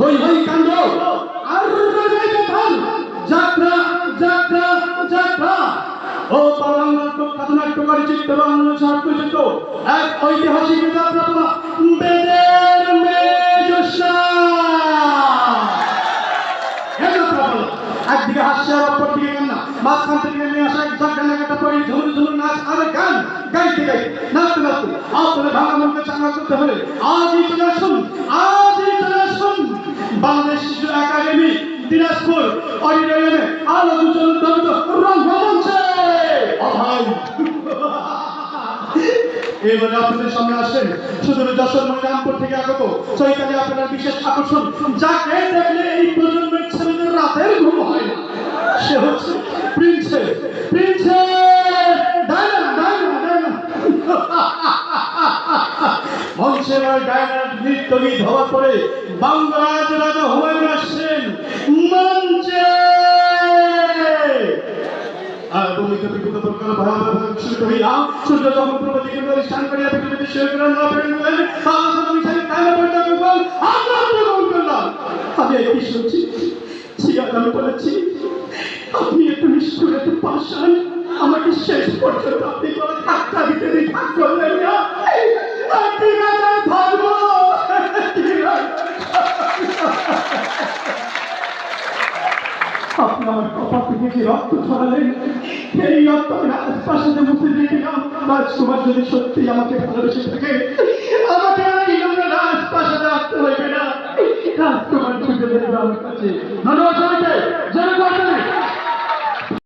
হই হই কাণ্ড আর থাম। যাত্রা যাত্রা যাত্রা ও বাংলার প্রখ্যাত নাট্যকারী চিত্তরঞ্জন সাহিত্য এক ঐতিহাসিক যাত্রা বেদের মেজসা। একদিকে হাস্য আর অপরদিকে কান্না, মাঝখান থেকে নেমে আসা এক ঝাঁকানাকাটা পরি ঝুমুর ঝুমুর নাচ আর গান গাইতে গাইতে নাচতে নাচতে আপনাদের ভাঙা মনকে চাঙ্গা করতে হলে আজই চলে আসুন, আজই চলে আসুন বাংলাদেশ শিশু একাডেমি দিনাজপুর অডিটোরিয়ামে আলো দুজন রঙ্গমঞ্চে। অভাই এবারে আপনাদের সামনে আসেন সুদূর যশোর মনিরামপুর থেকে আগত চৈতালি আপনার বিশেষ আকর্ষণ, যাকে দেখলে এই প্রজন্মের ছেলেদের রাতের ঘুম হয় না। সে হচ্ছে princess princess Diana Diana Diana. মঞ্চে ডায়নার নৃত্য গীত হওয়ার পরে বাংলার রাজা হুমায়ুন আসছেন মঞ্চে। আর ভূমিকা বিগত প্রকার ভয়াবহ শুরু হইয়া সূর্য যখন পূর্ব দিকে স্থান করিয়া পৃথিবীতে শেখরান না পেরেন আমি কি শুনছি আমি বলেছি আপনি একটু নিষ্ঠুর একটু পাশান, আমাকে শেষ পর্যন্ত আপনি কোনো ধাক্কা দিতে ধাক করলেন না। আপনি আমার কপা থেকে যে রক্ত ছড়ালেন সেই রক্ত আমি রাজপ্রাসাদে মুখে দিয়েছিলাম। রাজকুমার যদি সত্যি আমাকে ভালোবেসে থাকে আমাকে রাজপ্রাসাদে আসতে হইবে না, রাজকুমার ছুটে দেবে আমার কাছে।